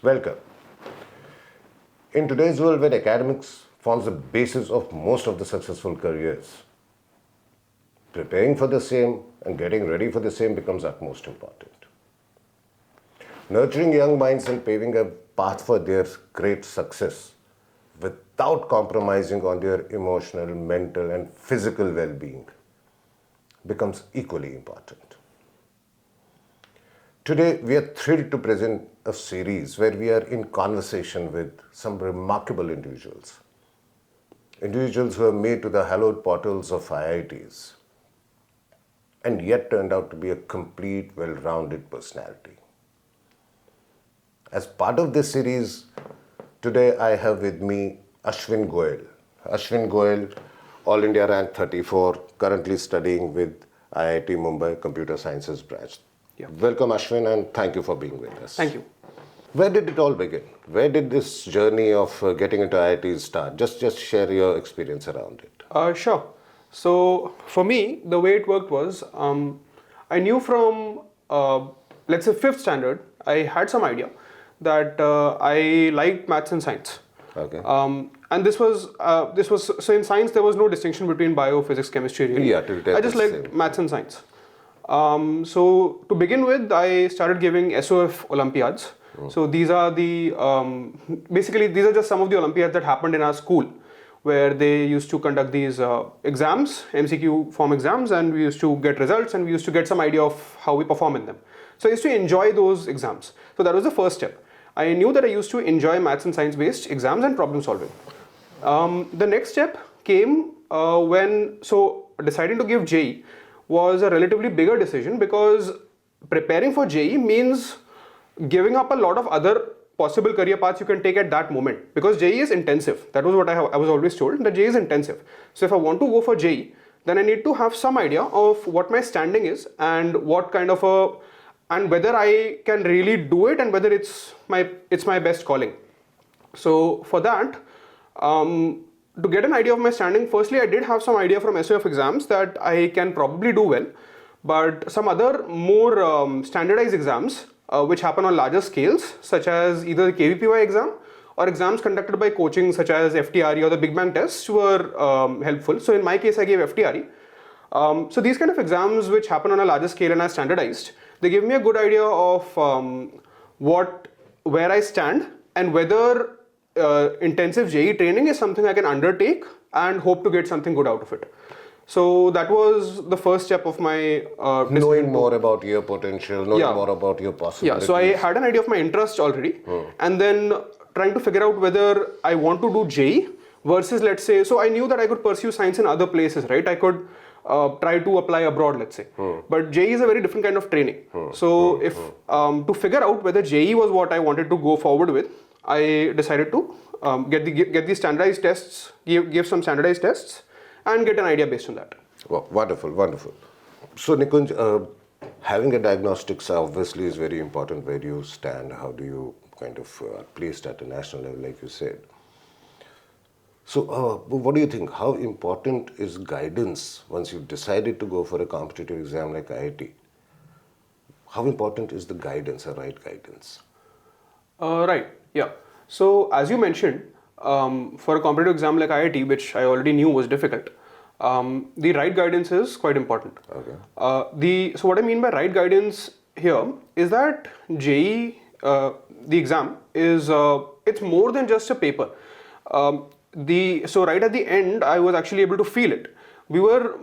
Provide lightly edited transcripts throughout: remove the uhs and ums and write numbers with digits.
Welcome. In today's world where academics forms the basis of most of the successful careers, preparing for the same and getting ready for the same becomes utmost important. Nurturing young minds and paving a path for their great success without compromising on their emotional, mental and physical well-being becomes equally important. Today, we are thrilled to present a series where we are in conversation with some remarkable individuals. Individuals who have made to the hallowed portals of IITs and yet turned out to be a complete, well-rounded personality. As part of this series, today I have with me Ashwin Goyal. Ashwin Goyal, All India rank 34, currently studying with IIT Mumbai Computer Sciences branch. Yeah. Welcome Ashwin and thank you for being with us. Thank you. Where did it all begin? Where did this journey of getting into IITs start? Just share your experience around it. Sure. So for me, the way it worked was, I knew from, let's say 5th standard, I had some idea that I liked maths and science. Okay. And this was so in science there was no distinction between bio, physics, chemistry. Really. Yeah, I just liked maths and science. So to begin with, I started giving SOF Olympiads. So these are the basically these are just some of the Olympiads that happened in our school, where they used to conduct these exams, MCQ form exams, and we used to get results and we used to get some idea of how we perform in them. So I used to enjoy those exams. So that was the first step. I knew that I used to enjoy maths and science based exams and problem solving. The next step came when deciding to give JEE was a relatively bigger decision, because preparing for JEE means giving up a lot of other possible career paths you can take at that moment, because JEE is intensive. That was what I was always told, that JEE is intensive. So if I want to go for JEE, then I need to have some idea of what my standing is and what kind of and whether I can really do it and whether it's my best calling. So for that, to get an idea of my standing, firstly I did have some idea from SOF exams that I can probably do well, but some other more standardized exams which happen on larger scales, such as either the KVPY exam or exams conducted by coaching such as FTRE or the Big Bang tests were helpful. So in my case I gave FTRE. So these kind of exams which happen on a larger scale and are standardized, they give me a good idea of where I stand and whether intensive JEE training is something I can undertake and hope to get something good out of it. So that was the first step of my knowing more about your potential, knowing more about your possibilities. Yeah, so I had an idea of my interest already, and then trying to figure out whether I want to do JEE versus, let's say, so I knew that I could pursue science in other places, right? I could try to apply abroad, let's say. But JEE is a very different kind of training. So if to figure out whether JEE was what I wanted to go forward with, I decided to get these standardized tests, give some standardized tests, and get an idea based on that. Wow, wonderful, wonderful. So Nikunj, having a diagnostics obviously is very important. Where do you stand? How do you kind of placed at a national level, like you said? So what do you think? How important is guidance once you've decided to go for a competitive exam like IIT? How important is the guidance, a right guidance? Right, yeah. So as you mentioned, for a competitive exam like IIT, which I already knew was difficult, the right guidance is quite important. Okay. So what I mean by right guidance here is that JEE, the exam is it's more than just a paper. So right at the end, I was actually able to feel it. We were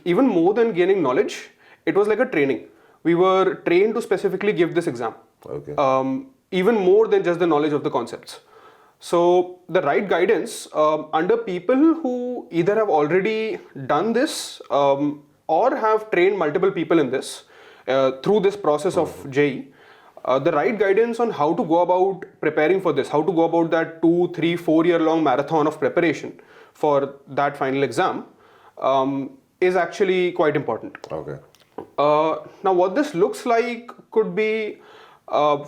even more than gaining knowledge. It was like a training. We were trained to specifically give this exam. Okay. Even more than just the knowledge of the concepts. So the right guidance under people who either have already done this or have trained multiple people in this through this process of JEE, the right guidance on how to go about preparing for this, how to go about that 2, 3, 4 year long marathon of preparation for that final exam is actually quite important. Okay. Now what this looks like could be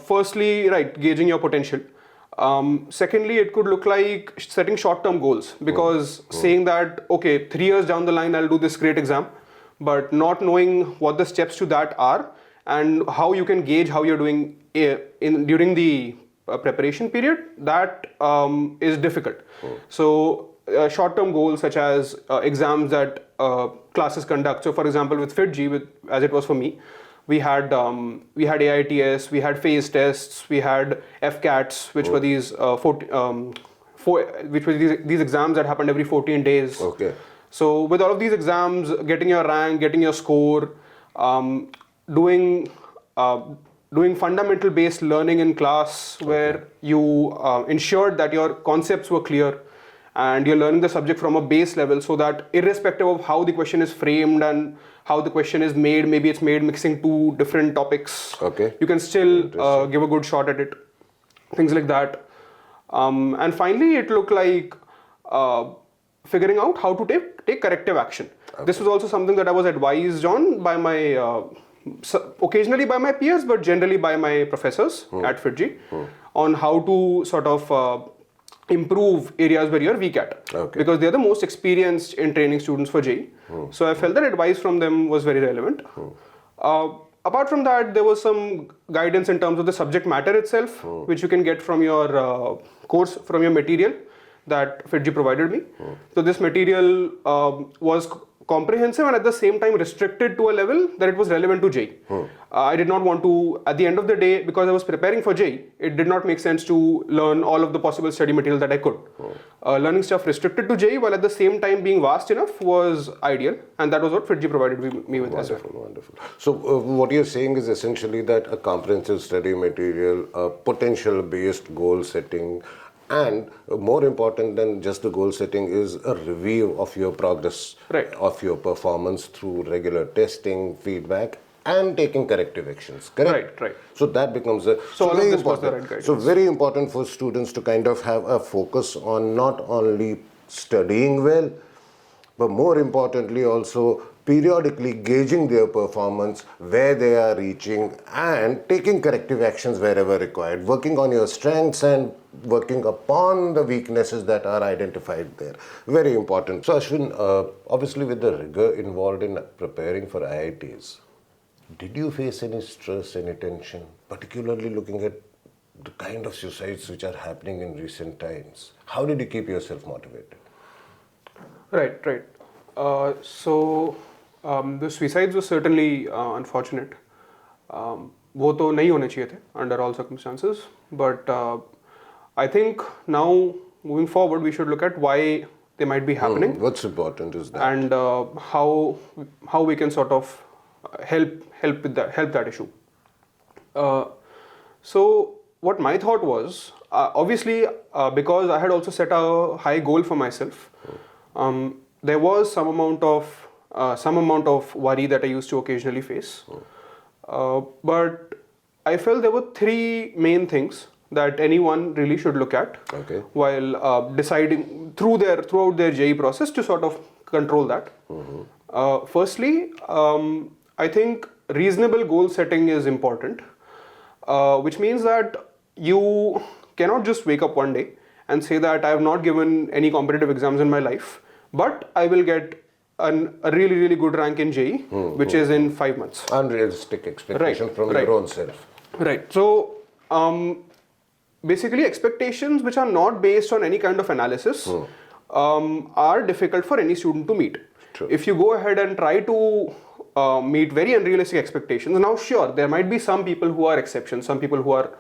firstly, right, gauging your potential. Secondly, it could look like setting short-term goals, because saying that, okay, 3 years down the line, I'll do this great exam, but not knowing what the steps to that are and how you can gauge how you're doing during the preparation period, that is difficult. So short-term goals such as exams that classes conduct. So for example, with FIITJEE, as it was for me, we had AITS, we had phase tests, we had FCATs, which were these these exams that happened every 14 days. Okay. So with all of these exams, getting your rank, getting your score, doing fundamental based learning in class where you ensured that your concepts were clear and you're learning the subject from a base level, so that irrespective of how the question is framed and how the question is made, maybe it's made mixing two different topics, you can still give a good shot at it. Things like that. And finally, it looked like figuring out how to take corrective action. This was also something that I was advised on by my, occasionally by my peers, but generally by my professors at FIITJEE on how to sort of improve areas where you're weak at. Because they're the most experienced in training students for JEE. So I felt that advice from them was very relevant. Apart from that, there was some guidance in terms of the subject matter itself, which you can get from your course, from your material that FIITJEE provided me. So this material was comprehensive and at the same time restricted to a level that it was relevant to JEE. I did not want to, at the end of the day, because I was preparing for JEE, it did not make sense to learn all of the possible study material that I could. Learning stuff restricted to JEE while at the same time being vast enough was ideal, and that was what FIITJEE provided me with as well. Wonderful. So what you're saying is essentially that a comprehensive study material, a potential based goal setting, and more important than just the goal setting is a review of your progress, of your performance through regular testing, feedback, and taking corrective actions. Correct? Right. So that becomes very important. So very important for students to kind of have a focus on not only studying well, but more importantly also periodically gauging their performance, where they are reaching, and taking corrective actions wherever required, working on your strengths and working upon the weaknesses that are identified there. Very important. So Ashwin, obviously with the rigor involved in preparing for IITs, did you face any stress, any tension, particularly looking at the kind of suicides which are happening in recent times? How did you keep yourself motivated? Right. So the suicides were certainly unfortunate. वो तो नहीं होने चाहिए थे under all circumstances. But I think now moving forward we should look at why they might be happening. What's important is that, and how we can sort of help that issue. So what my thought was, obviously because I had also set a high goal for myself, there was some amount of worry that I used to occasionally face. But I felt there were three main things that anyone really should look at while deciding throughout their JEE process to sort of control that. Firstly, I think reasonable goal setting is important, which means that you cannot just wake up one day and say that I have not given any competitive exams in my life, but I will get a really, really good rank in JEE, which is in 5 months. Unrealistic expectation from your own self. Right. So basically expectations which are not based on any kind of analysis are difficult for any student to meet. If you go ahead and try to meet very unrealistic expectations, now sure, there might be some people who are exceptions, some people who are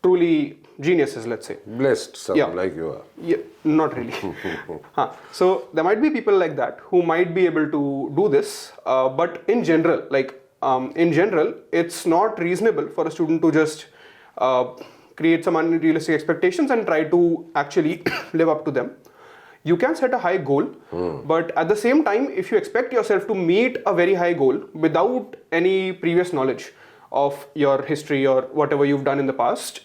truly geniuses, let's say. Blessed, like you are. Yeah, not really. So there might be people like that who might be able to do this, but in general, it's not reasonable for a student to just create some unrealistic expectations and try to actually live up to them. You can set a high goal, but at the same time, if you expect yourself to meet a very high goal without any previous knowledge of your history or whatever you've done in the past,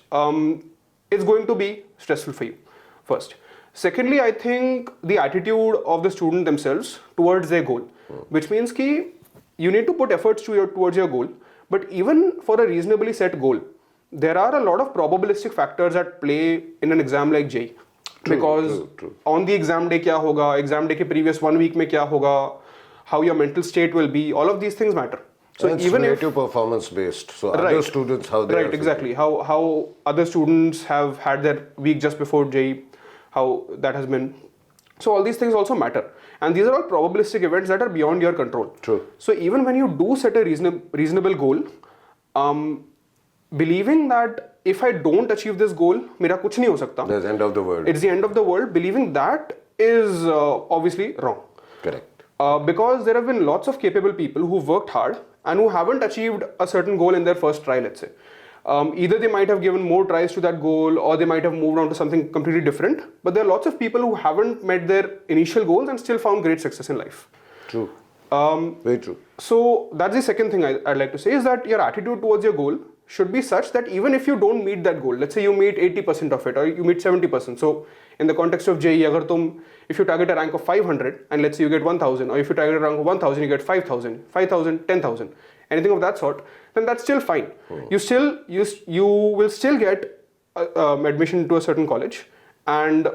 it's going to be stressful for you, first. Secondly, I think the attitude of the student themselves towards their goal, which means that you need to put efforts towards your goal, but even for a reasonably set goal, there are a lot of probabilistic factors at play in an exam like JEE. Because on the exam day kya hoga, exam day ke previous 1 week mein kya hoga, how your mental state will be, all of these things matter. So and even relative performance based. So other students, how they right, exactly. How other students have had their week just before JEE, how that has been. So all these things also matter. And these are all probabilistic events that are beyond your control. True. So even when you do set a reasonable goal, believing that if I don't achieve this goal, mera kuch nahi ho sakta. That's the end of the world. It's the end of the world. Believing that is obviously wrong. Correct. Because there have been lots of capable people who worked hard and who haven't achieved a certain goal in their first try, let's say. Either they might have given more tries to that goal or they might have moved on to something completely different. But there are lots of people who haven't met their initial goals and still found great success in life. True. Very true. So that's the second thing I'd like to say is that your attitude towards your goal should be such that even if you don't meet that goal, let's say you meet 80% of it or you meet 70%. So in the context of JEE, if you target a rank of 500 and let's say you get 1000, or if you target a rank of 1000, you get 5000, 5000, 10,000, anything of that sort, then that's still fine. You will still get admission to a certain college. And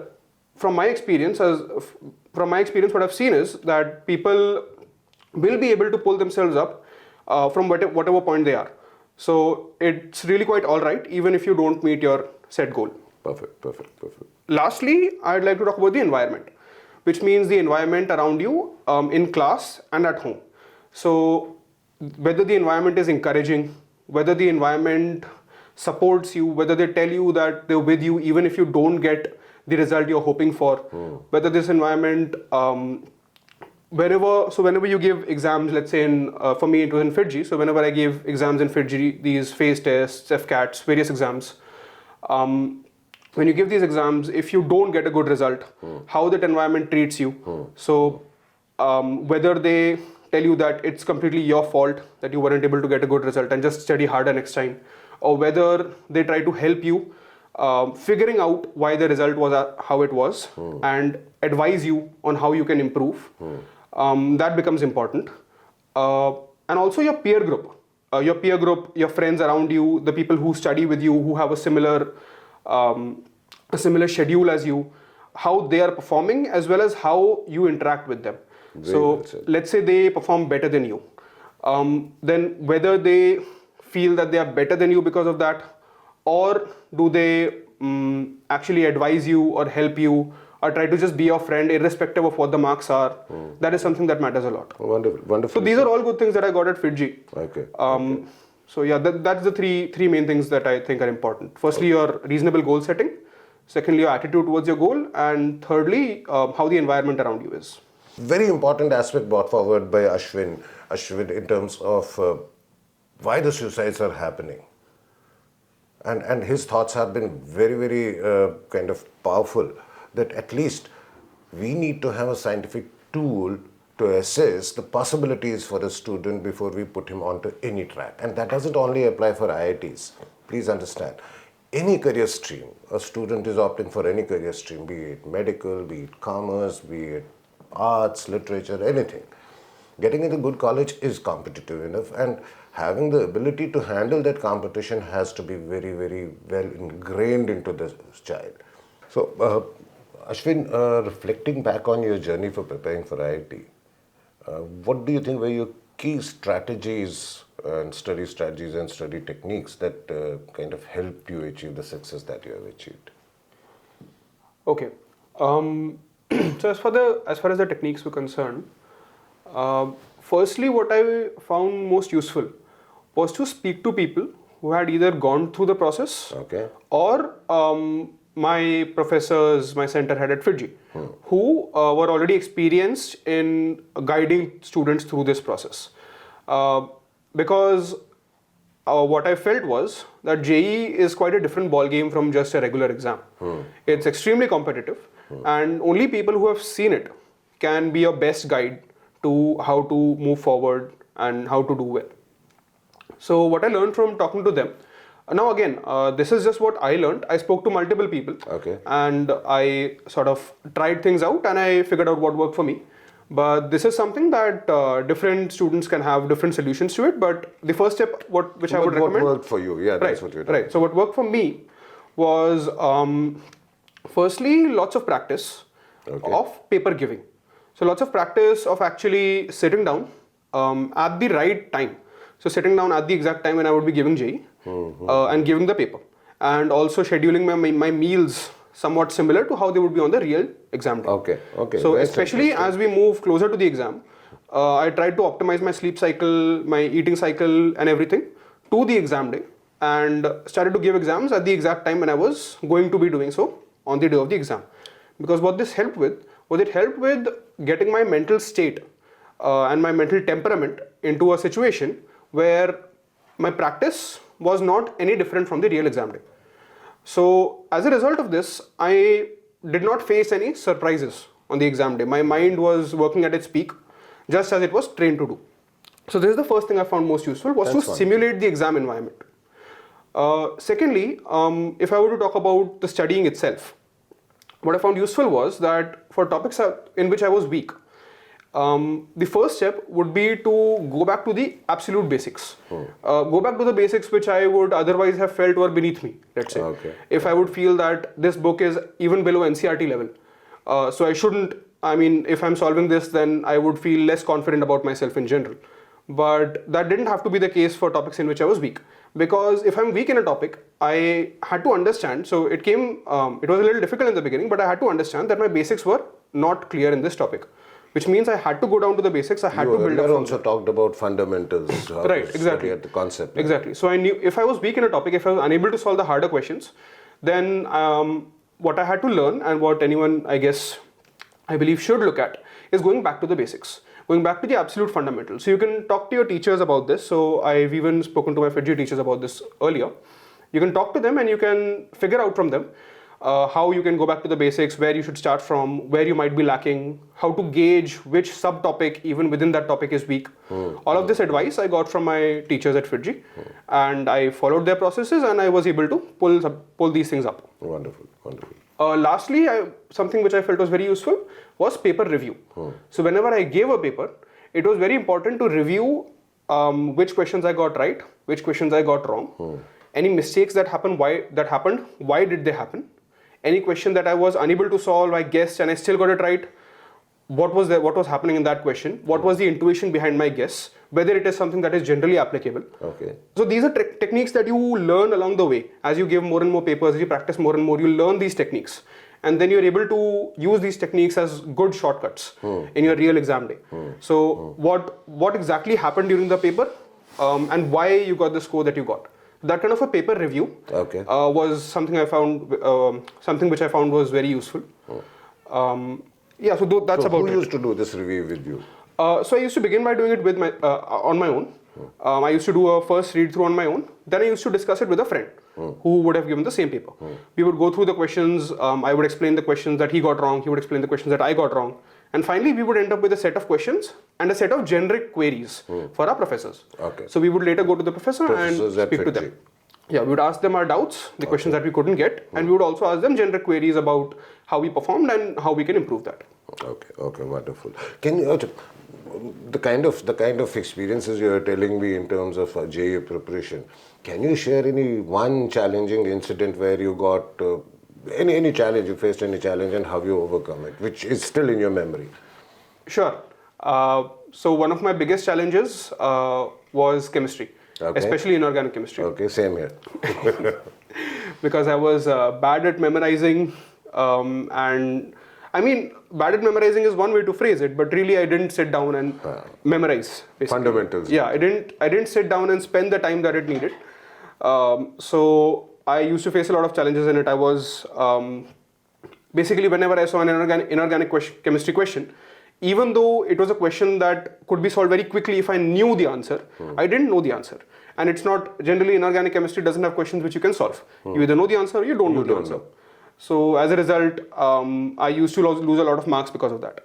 from my experience, what I've seen is that people will be able to pull themselves up from whatever point they are. So it's really quite all right, even if you don't meet your set goal. Perfect. Lastly, I'd like to talk about the environment, which means the environment around you in class and at home. So whether the environment is encouraging, whether the environment supports you, whether they tell you that they're with you even if you don't get the result you're hoping for, whether this environment, whenever you give exams, let's say for me it was in FIITJEE, so whenever I gave exams in FIITJEE, these phase tests, FCATs, various exams, when you give these exams, if you don't get a good result, how that environment treats you. So whether they tell you that it's completely your fault that you weren't able to get a good result and just study harder next time, or whether they try to help you figuring out why the result was how it was and advise you on how you can improve, that becomes important. And also your peer group, your friends around you, the people who study with you, who have a similar schedule as you, how they are performing as well as how you interact with them. So let's say they perform better than you, then whether they feel that they are better than you because of that, or do they actually advise you or help you or try to just be your friend irrespective of what the marks are, that is something that matters a lot. Wonderful. So these are all good things that I got at FIITJEE. Okay. So yeah, that's the three main things that I think are important. Firstly, your reasonable goal setting. Secondly, your attitude towards your goal. And thirdly, how the environment around you is. Very important aspect brought forward by Ashwin in terms of why the suicides are happening. And his thoughts have been very, very kind of powerful, that at least we need to have a scientific tool to assess the possibilities for a student before we put him onto any track. And that doesn't only apply for IITs. Please understand, any career stream, a student is opting for any career stream, be it medical, be it commerce, be it arts, literature, anything. Getting into good college is competitive enough, and having the ability to handle that competition has to be very, very well ingrained into the child. So, Ashwin, reflecting back on your journey for preparing for IIT, what do you think were your key strategies and study techniques that kind of helped you achieve the success that you have achieved? Okay. So as far as the techniques were concerned, firstly, what I found most useful was to speak to people who had either gone through the process, or my professors, my center head at FIITJEE, who were already experienced in guiding students through this process. Because what I felt was that JEE is quite a different ball game from just a regular exam. It's extremely competitive, and only people who have seen it can be your best guide to how to move forward and how to do well. So what I learned from talking to them, now again, this is just what I learned. I spoke to multiple people, and I sort of tried things out and I figured out what worked for me. But this is something that different students can have different solutions to it. But the first step, which I would recommend. What worked for you? Yeah, that's what you're doing. Right. So what worked for me was firstly lots of practice of paper giving. So lots of practice of actually sitting down at the right time. So sitting down at the exact time when I would be giving JEE and giving the paper, and also scheduling my meals somewhat similar to how they would be on the real exam day. Okay. So That's especially as we move closer to the exam, I tried to optimize my sleep cycle, my eating cycle and everything to the exam day, and started to give exams at the exact time when I was going to be doing so on the day of the exam. Because what this helped with was it helped with getting my mental state and my mental temperament into a situation where my practice was not any different from the real exam day. So as a result of this, I did not face any surprises on the exam day. My mind was working at its peak, just as it was trained to do. So this is the first thing I found most useful, was to simulate the exam environment. Secondly, if I were to talk about the studying itself, what I found useful was that for topics in which I was weak, the first step would be to go back to the absolute basics. Go back to the basics which I would otherwise have felt were beneath me, let's say. If I would feel that this book is even below NCERT level, so I shouldn't, if I'm solving this, then I would feel less confident about myself in general. But that didn't have to be the case for topics in which I was weak. Because if I'm weak in a topic, I had to understand, so it was a little difficult in the beginning, but I had to understand that my basics were not clear in this topic. Which means I had to go down to the basics, I had to build up. You also talked about fundamentals. Right, exactly. At the concept. Right? Exactly. So I knew if I was weak in a topic, if I was unable to solve the harder questions, then what I had to learn, and what anyone, I believe should look at, is going back to the basics. Going back to the absolute fundamentals. So you can talk to your teachers about this. So I've even spoken to my FIITJEE teachers about this earlier. You can talk to them and you can figure out from them how you can go back to the basics, where you should start from, where you might be lacking, how to gauge which subtopic even within that topic is weak. All of this advice I got from my teachers at FIITJEE, and I followed their processes and I was able to pull these things up. Wonderful. Lastly, something which I felt was very useful was paper review. So whenever I gave a paper, it was very important to review which questions I got right, which questions I got wrong, any mistakes that happened, why did they happen, any question that I was unable to solve, I guessed and I still got it right, what was happening in that question, what was the intuition behind my guess, whether it is something that is generally applicable. So these are techniques that you learn along the way. As you give more and more papers, as you practice more and more, you learn these techniques. And then you're able to use these techniques as good shortcuts in your real exam day. So what exactly happened during the paper and why you got the score that you got. That kind of a paper review was something I found, something which I found was very useful. So that's about it. Who used to do this review with you? So I used to begin by doing it with on my own. I used to do a first read through on my own. Then I used to discuss it with a friend who would have given the same paper. We would go through the questions. I would explain the questions that he got wrong. He would explain the questions that I got wrong. And finally, we would end up with a set of questions and a set of generic queries for our professors. So we would later go to the professor and speak to them. Yeah, we would ask them our doubts, the questions that we couldn't get, and we would also ask them generic queries about how we performed and how we can improve that. Okay, wonderful. Can you, the kind of experiences you are telling me in terms of JEE preparation, can you share any one challenging incident where you got any challenge, you faced any challenge and how you overcome it, which is still in your memory? Sure. So one of my biggest challenges was chemistry. Especially inorganic chemistry. Okay, same here. Because I was bad at memorizing, and bad at memorizing is one way to phrase it, but really I didn't sit down and memorize. Basically. Fundamentals. Yeah, I didn't sit down and spend the time that it needed. So I used to face a lot of challenges in it. I was basically, whenever I saw an inorganic chemistry question, even though it was a question that could be solved very quickly if I knew the answer, I didn't know the answer. And it's not, generally inorganic chemistry doesn't have questions which you can solve. You either know the answer or you don't know the answer. So as a result, I used to lose a lot of marks because of that.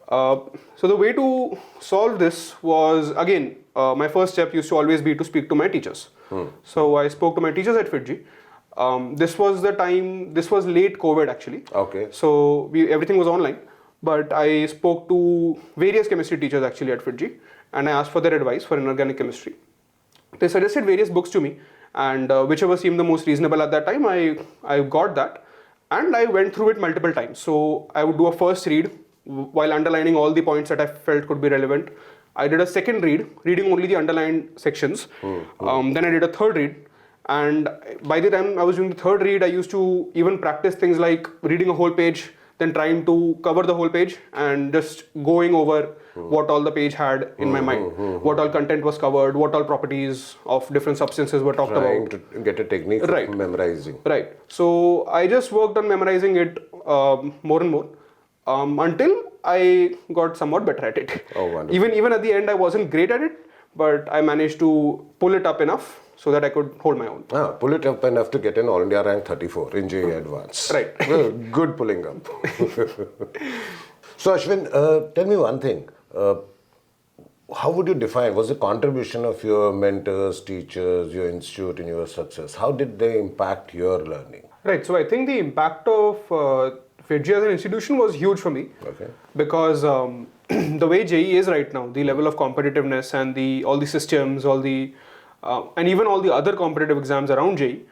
So the way to solve this was, again, my first step used to always be to speak to my teachers. So I spoke to my teachers at FIITJEE. This was late COVID actually. So everything was online. But I spoke to various chemistry teachers actually at FIITJEE, and I asked for their advice for inorganic chemistry. They suggested various books to me, and whichever seemed the most reasonable at that time, I got that, and I went through it multiple times. So I would do a first read while underlining all the points that I felt could be relevant. I did a second read, reading only the underlined sections. Then I did a third read. And by the time I was doing the third read, I used to even practice things like reading a whole page, then trying to cover the whole page and just going over what all the page had in my mind, what all content was covered, what all properties of different substances were talked Trying about. to get a technique Right. of memorizing. Right. So I just worked on memorizing it more and more until I got somewhat better at it. Oh, wonderful. Even at the end, I wasn't great at it, but I managed to pull it up enough so that I could hold my own. Pull it up enough to get an All India rank 34 in JEE Advanced. Right. Well, good pulling up. So Ashwin, tell me one thing. How would you define, was the contribution of your mentors, teachers, your institute in your success, how did they impact your learning? Right. So I think the impact of FIITJEE as an institution was huge for me. Okay. Because the way JEE is right now, the level of competitiveness and all the systems, and even all the other competitive exams around JEE,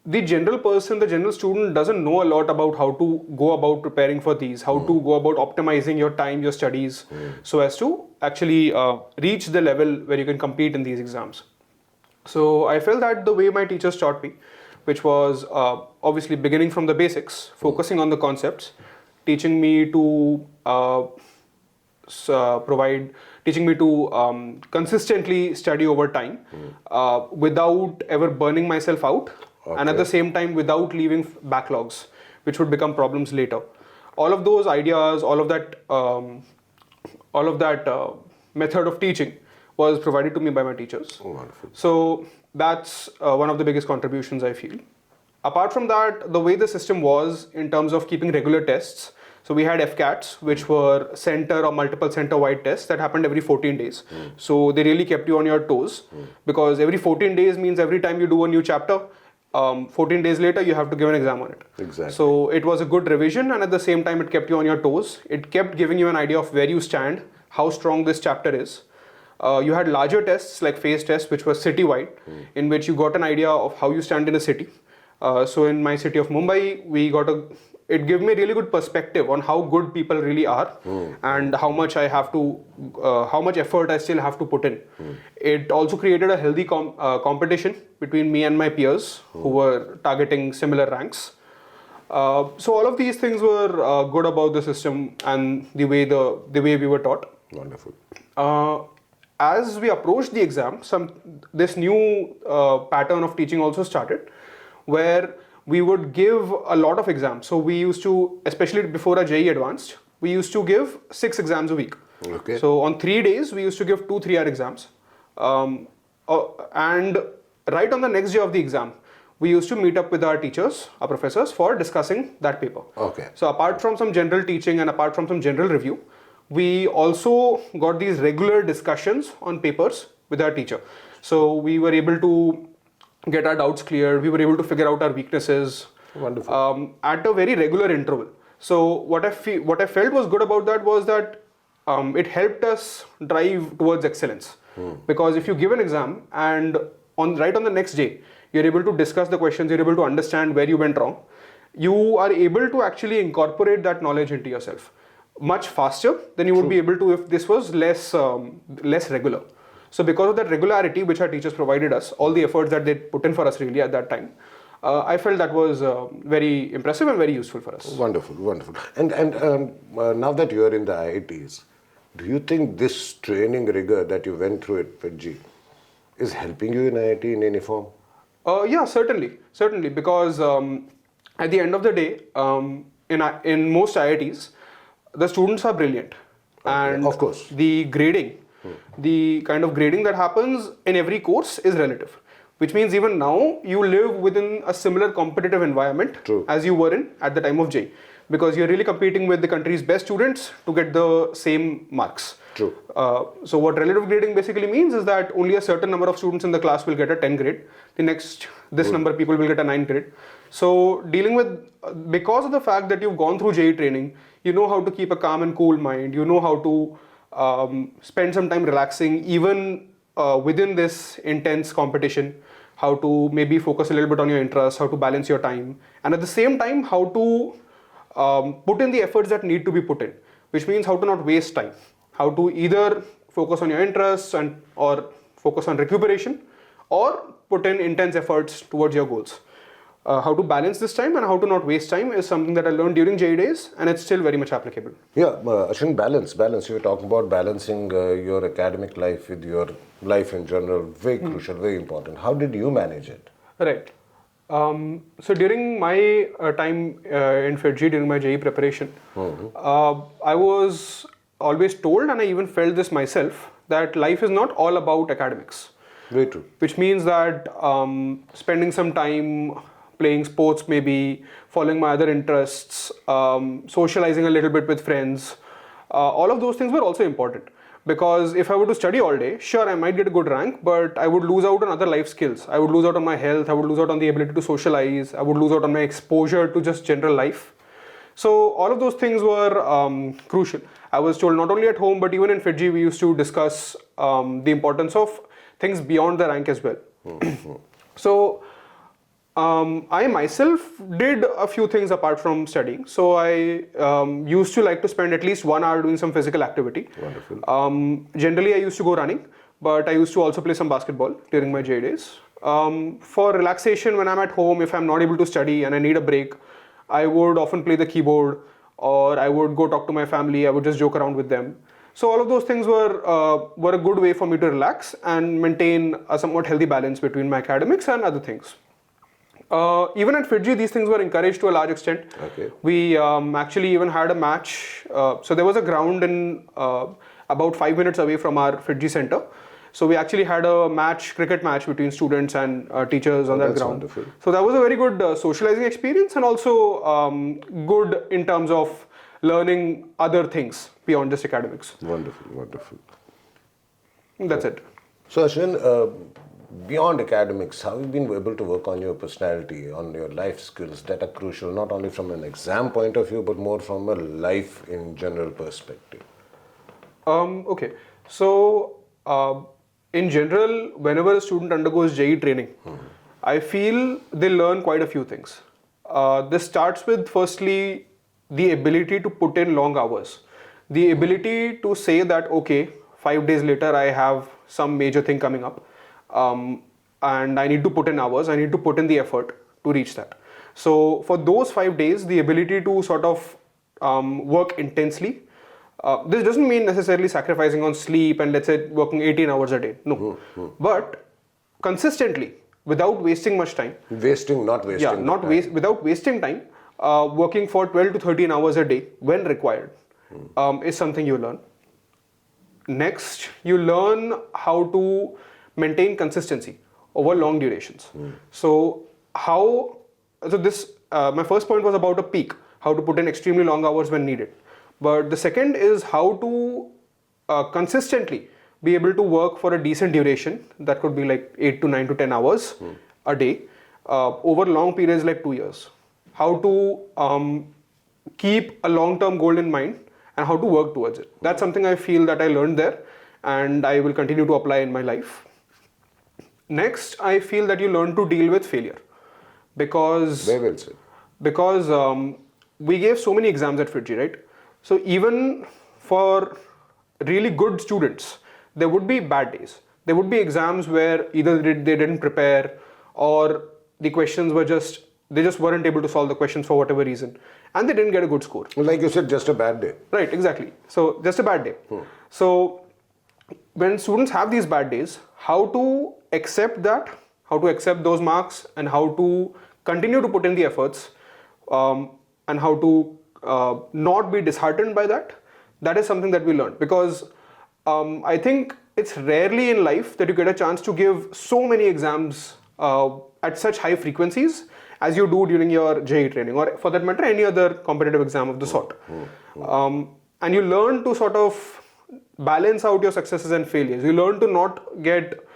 the general person, the general student doesn't know a lot about how to go about preparing for these, how to go about optimizing your time, your studies, so as to actually reach the level where you can compete in these exams. So I felt that the way my teachers taught me, which was obviously beginning from the basics, focusing on the concepts, teaching me to consistently study over time without ever burning myself out, and at the same time without leaving backlogs, which would become problems later. All of those ideas, all of that method of teaching was provided to me by my teachers. Oh, wonderful. So that's one of the biggest contributions I feel. Apart from that, the way the system was in terms of keeping regular tests, so we had FCATs, which were center or multiple center wide tests that happened every 14 days. So they really kept you on your toes, because every 14 days means every time you do a new chapter, 14 days later you have to give an exam on it. Exactly. So it was a good revision, and at the same time it kept you on your toes. It kept giving you an idea of where you stand, how strong this chapter is. You had larger tests like phase tests, which were city-wide, in which you got an idea of how you stand in a city. So in my city of Mumbai, it gave me a really good perspective on how good people really are, and how much how much effort I still have to put in. It also created a healthy competition between me and my peers who were targeting similar ranks. So all of these things were good about the system and the way we were taught. Wonderful. As we approached the exam, this new pattern of teaching also started, where we would give a lot of exams. So we used to, especially before a JEE Advanced, we used to give 6 exams a week. Okay. So on 3 days, we used to give 2 3-hour exams. And right on the next day of the exam, we used to meet up with our teachers, our professors, for discussing that paper. Okay. So apart from some general teaching and apart from some general review, we also got these regular discussions on papers with our teacher. So we were able to get our doubts cleared, we were able to figure out our weaknesses. Wonderful. At a very regular interval. So what I felt was good about that was that it helped us drive towards excellence. Because if you give an exam and right on the next day, you're able to discuss the questions, you're able to understand where you went wrong, you are able to actually incorporate that knowledge into yourself much faster than you would be able to if this was less regular. So because of that regularity which our teachers provided us, all the efforts that they put in for us really at that time, I felt that was very impressive and very useful for us. Wonderful, wonderful. And now that you are in the IITs, do you think this training rigor that you went through at FIITJEE is helping you in IIT in any form? Yeah, certainly, because at the end of the day, in most IITs, the students are brilliant, and of course, the grading, the kind of grading that happens in every course is relative, which means even now you live within a similar competitive environment as you were in at the time of JEE, because you're really competing with the country's best students to get the same marks. True. So what relative grading basically means is that only a certain number of students in the class will get a 10 grade. This number of people will get a 9 grade. So because of the fact that you've gone through JEE training, you know how to keep a calm and cool mind. You know how to spend some time relaxing even within this intense competition. How to maybe focus a little bit on your interests, how to balance your time, and at the same time how to put in the efforts that need to be put in, which means how to not waste time. How to either focus on your interests and or focus on recuperation, or put in intense efforts towards your goals. How to balance this time and how to not waste time is something that I learned during JEE days, and it's still very much applicable. Yeah, Ashwin, balance. You were talking about balancing your academic life with your life in general. Very crucial, very important. How did you manage it? Right. So during my time in FIITJEE, during my JEE preparation, I was always told, and I even felt this myself, that life is not all about academics. Very true. Which means that spending some time playing sports, maybe following my other interests, socializing a little bit with friends, all of those things were also important. Because if I were to study all day, sure, I might get a good rank, but I would lose out on other life skills. I would lose out on my health, I would lose out on the ability to socialize, I would lose out on my exposure to just general life. So all of those things were crucial. I was told not only at home, but even in FIITJEE, we used to discuss the importance of things beyond the rank as well. So I myself did a few things apart from studying. So I used to like to spend at least 1 hour doing some physical activity. Wonderful. Generally, I used to go running, but I used to also play some basketball during my JEE days. For relaxation, when I'm at home, if I'm not able to study and I need a break, I would often play the keyboard, or I would go talk to my family. I would just joke around with them. So all of those things were a good way for me to relax and maintain a somewhat healthy balance between my academics and other things. Even at FIITJEE, these things were encouraged to a large extent. Okay. We actually even had a match. So there was a ground in about 5 minutes away from our FIITJEE center. So we actually had a cricket match between students and teachers on that ground. Wonderful. So that was a very good socializing experience, and also good in terms of learning other things beyond just academics. Wonderful, wonderful. That's it. So Ashwin, beyond academics, how have you been able to work on your personality, on your life skills that are crucial, not only from an exam point of view, but more from a life in general perspective? Okay. So in general, whenever a student undergoes JEE training, I feel they learn quite a few things. This starts with, firstly, the ability to put in long hours. The ability to say that, okay, 5 days later, I have some major thing coming up. And I need to put in hours, I need to put in the effort to reach that. So for those 5 days, the ability to sort of work intensely. This doesn't mean necessarily sacrificing on sleep and, let's say, working 18 hours a day. No. But consistently, without wasting much time. Not wasting. Without wasting time, working for 12 to 13 hours a day when required is something you learn. Next, you learn how to maintain consistency over long durations. So my first point was about a peak, how to put in extremely long hours when needed. But the second is how to consistently be able to work for a decent duration, that could be like 8 to 9 to 10 hours a day, over long periods like 2 years. How to keep a long-term goal in mind and how to work towards it. That's something I feel that I learned there, and I will continue to apply in my life. Next, I feel that you learn to deal with failure, because Very well said. Because we gave so many exams at FIITJEE, right? So even for really good students, there would be bad days. There would be exams where either they didn't prepare, or the questions were they just weren't able to solve the questions for whatever reason, and they didn't get a good score. Like you said, just a bad day. Right, exactly. So just a bad day. So when students have these bad days, how to accept that, how to accept those marks, and how to continue to put in the efforts, and how to not be disheartened by that, that is something that we learned. Because I think it's rarely in life that you get a chance to give so many exams at such high frequencies as you do during your JEE training, or for that matter, any other competitive exam of the sort. And you learn to sort of balance out your successes and failures. You learn to not get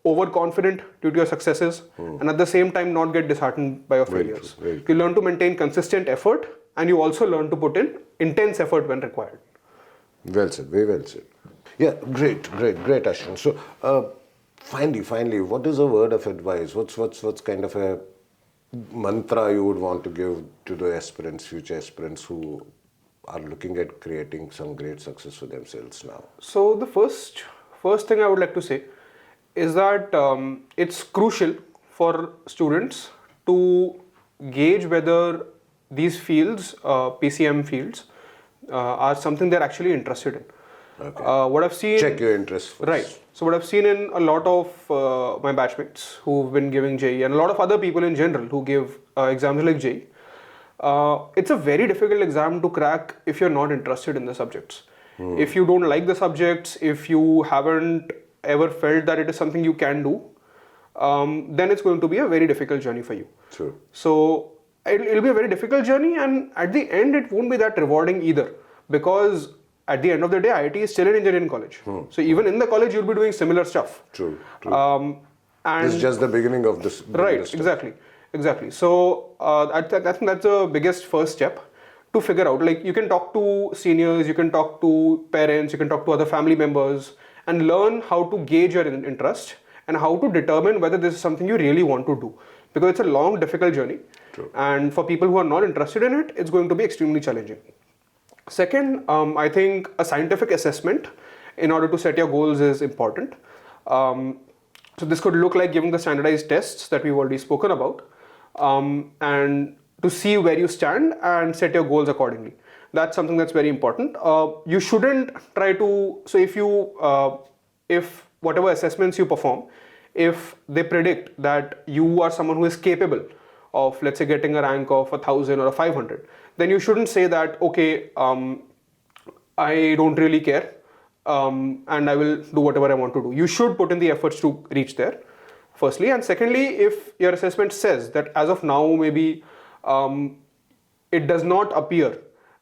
overconfident due to your successes, and at the same time not get disheartened by your failures. You learn to maintain consistent effort, and you also learn to put in intense effort when required. Well said, very well said. Yeah, great, Ashwin. So, finally, what is a word of advice? What's kind of a mantra you would want to give to the future aspirants who are looking at creating some great success for themselves now? So the first thing I would like to say is that it's crucial for students to gauge whether these fields, PCM fields, are something they're actually interested in. Okay. What I've seen. Check your interest first. Right. So what I've seen in a lot of my batchmates who've been giving JEE and a lot of other people in general who give exams like JEE, it's a very difficult exam to crack if you're not interested in the subjects. If you don't like the subjects, if you haven't ever felt that it is something you can do, then it's going to be a very difficult journey for you. True. So it'll be a very difficult journey, and at the end it won't be that rewarding either, because at the end of the day IIT is still an engineering college. So even in the college you'll be doing similar stuff. True. And This is just the beginning of this. right, exactly. So I think that's the biggest first step to figure out. Like, you can talk to seniors, you can talk to parents, you can talk to other family members and learn how to gauge your interest and how to determine whether this is something you really want to do, because it's a long, difficult journey. True. And for people who are not interested in it, it's going to be extremely challenging. Second, I think a scientific assessment in order to set your goals is important. So this could look like giving the standardized tests that we've already spoken about, and to see where you stand and set your goals accordingly. That's something that's very important. You shouldn't try to, so if whatever assessments you perform, if they predict that you are someone who is capable of, let's say, getting a rank of 1,000 or 500, then you shouldn't say that, okay, I don't really care, and I will do whatever I want to do. You should put in the efforts to reach there, firstly. And secondly, if your assessment says that as of now, maybe it does not appear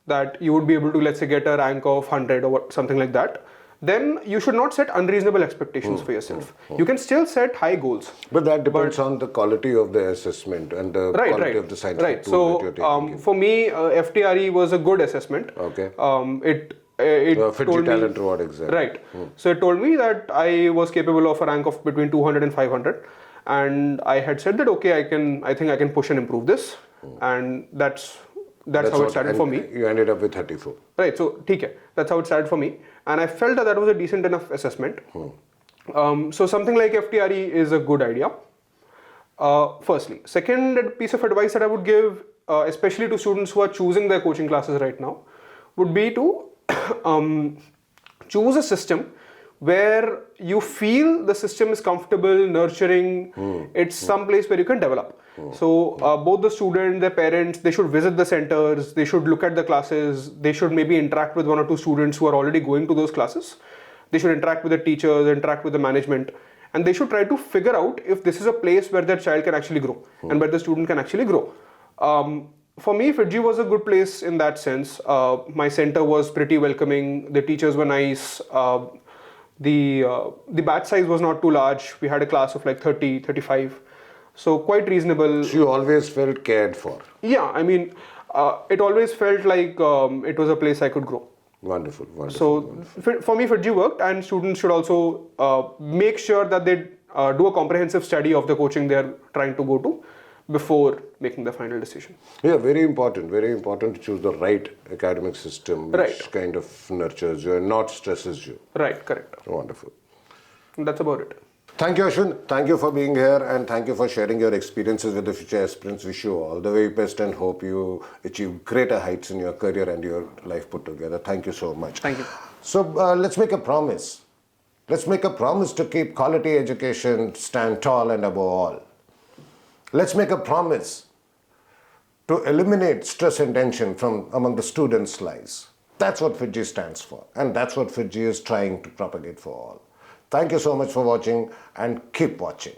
that you would be able to, let's say, get a rank of 100 or something like that, then you should not set unreasonable expectations for yourself. You can still set high goals. But that depends on the quality of the assessment and the quality of the scientific tool that you're taking. For me, FTRE was a good assessment. Okay. It FIITJEE told me, talent reward exam. Right. So it told me that I was capable of a rank of between 200 and 500. And I had said that, okay, I think I can push and improve this. And that's how it started for me. You ended up with 34. Right, so that's how it started for me. And I felt that was a decent enough assessment. So something like FTRE is a good idea, firstly. Second piece of advice that I would give, especially to students who are choosing their coaching classes right now, would be to choose a system where you feel the system is comfortable, nurturing, it's some place where you can develop. So both the student, their parents, they should visit the centers, they should look at the classes, they should maybe interact with one or two students who are already going to those classes. They should interact with the teachers, interact with the management, and they should try to figure out if this is a place where their child can actually grow and where the student can actually grow. For me, FIITJEE was a good place in that sense. My center was pretty welcoming, the teachers were nice, the batch size was not too large. We had a class of like 30, 35. So quite reasonable. So you always felt cared for. Yeah, I mean, it always felt like it was a place I could grow. Wonderful. So for me, FIITJEE worked, and students should also make sure that they do a comprehensive study of the coaching they're trying to go to before making the final decision. Yeah, very important to choose the right academic system which kind of nurtures you and not stresses you. Right, correct. Wonderful. And that's about it. Thank you, Ashwin. Thank you for being here, and thank you for sharing your experiences with the future aspirants. Wish you all the very best and hope you achieve greater heights in your career and your life put together. Thank you so much. Thank you. So let's make a promise. Let's make a promise to keep quality education stand tall and above all. Let's make a promise to eliminate stress and tension from among the students' lives. That's what FIITJEE stands for, and that's what FIITJEE is trying to propagate for all. Thank you so much for watching, and keep watching.